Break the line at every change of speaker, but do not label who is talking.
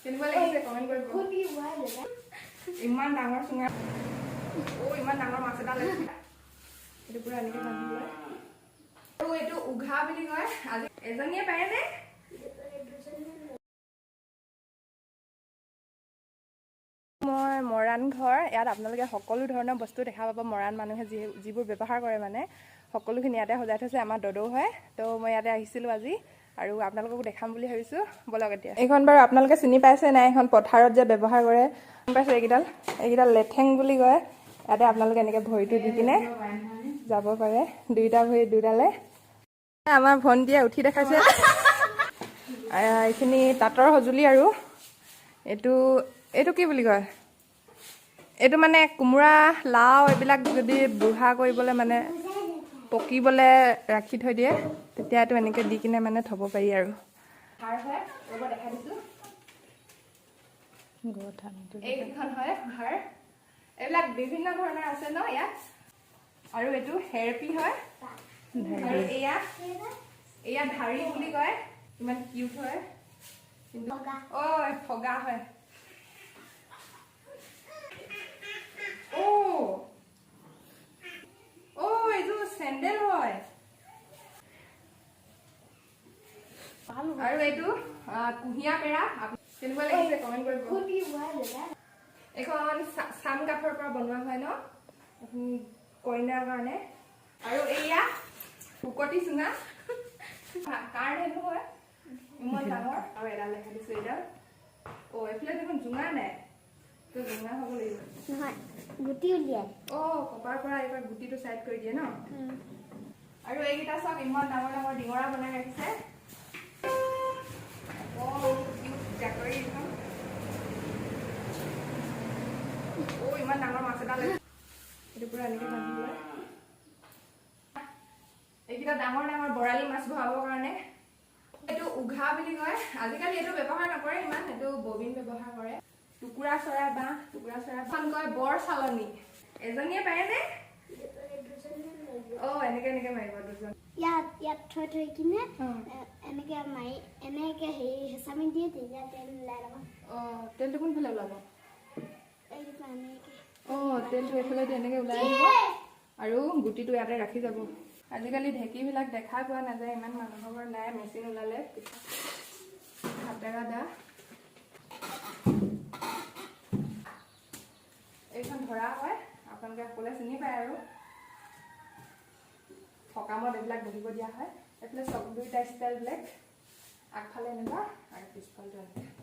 কেনেকুৱা লাগিছে কমেণ্ট কৰিব। ইমান ডাঙৰ চুঙা ইমান ডাঙৰ মাছ এটা লাগিছে। এইটো পুৰা এনেকৈ বান্ধি লয় আৰু এইটো উঘা বুলি কয়। আজি এজনীয়ে পাৰেনে? মই মৰাণ ঘৰ, ইয়াত আপোনালোকে সকলো ধৰণৰ বস্তু দেখা পাব। মৰাণ মানুহে যিবোৰ ব্যৱহাৰ কৰে মানে সকলোখিনি ইয়াতে সজাই থৈছে। আমাৰ দদৌ হয়, তো মই ইয়াতে আহিছিলোঁ আজি আৰু আপোনালোককো দেখাম বুলি ভাবিছোঁ। বলক এতিয়া। এইখন বাৰু আপোনালোকে চিনি পাইছে নাই? এখন পথাৰত যে ব্যৱহাৰ কৰে, গম পাইছে? এইকেইডাল লেঠেং বুলি কয়। ইয়াতে আপোনালোকে এনেকৈ ভৰিটো দি কিনে যাব পাৰে, দুইটা ভৰি দুইডালে। আমাৰ ভণ্টিয়ে উঠি দেখাইছে। এইখিনি তাঁতৰ সঁজুলি আৰু এইটো কি বুলি কয়? এইটো মানে কোমোৰা, লাও এইবিলাক যদি বুঢ়া কৰিবলৈ মানে পকিবলৈ ৰাখি থৈ দিয়ে, তেতিয়া এইটো এনেকৈ দি কিনে মানে থ'ব পাৰি আৰু। ভাৰ হয়, ৰ'ব দেখাই দিছোঁ। এইখন হয় ভাৰ। এইবিলাক বিভিন্ন ধৰণৰ আছে ন ইয়াত। আৰু এইটো হেৰপি হয়, আৰু এয়া ধাৰি বুলি কয়। ইমান কিউট হয়, ফগা হয়। এইটো চেণ্ডেল হয়। আৰু এইটো কুঁহিয়া পেৰা। কেনেকুৱা লাগিছে কমেণ্ট কৰিব। এইখন চাম কাঠৰ পৰা বনোৱা হয় ন, কইনাৰ কাৰণে। আৰু এয়া শুকতি চুঙা, কাৰ হেনো হয়, ইমান ডাঙৰ। আৰু এডাল দেখা দিছোঁ, এইডাল এইফালে দেখোন জোঙা নাই, তো জোঙা হ'ব লাগিব। নহয়, গুটি উলিয়াই। কপাৰ পৰা এইবাৰ গুটিটো চাইড কৰি দিয়ে ন। আৰু এইকেইটা চব ইমান ডাঙৰ ডাঙৰ ডিঙৰা বনাই ৰাখিছে। ইমান ডাঙৰ মাছ এটা লাগে। এইটো পুৰা এনেকৈ বান্ধি লয়। এইকেইটা ডাঙৰ ডাঙৰ বৰালি মাছ ভৰাবৰ কাৰণে। এইটো উঘা বুলি কয়। আজিকালি এইটো ব্যৱহাৰ নকৰে ইমান, এইটো ববিন ব্যৱহাৰ কৰে। টুকুৰা চৰাই বাঁহ, খন কয় বৰ চালনী। এজনীয়ে পাৰেনে? এনেকে মাৰিব দুজন।
ইয়াত থৈ কিনে এনেকে মাৰি এনেকে হেঁচামি দিয়ে, তেতিয়া তেল ওলাই ল'ব।
তেলটো কোনফালে ওলাব? তেলটো এইফালে এনেকে ওলাই আহিব আৰু গুটিটো ইয়াতে ৰাখি যাব। আজিকালি ঢেঁকীবিলাক দেখা পোৱা নাযায়, ইমান মানুহৰ ঘৰত নাই। মেচিন ওলালে হাতেৰা দা। এইখন ধৰা হয়, আপোনালোকে সকলোৱে চিনি পায় আৰু। সকামত এইবিলাক বহিব দিয়া হয়। এইফালে চব দুইটা ষ্টাইল বেলেগ, আগফালে এনেকুৱা আৰু পিছফালটো এনেকুৱা।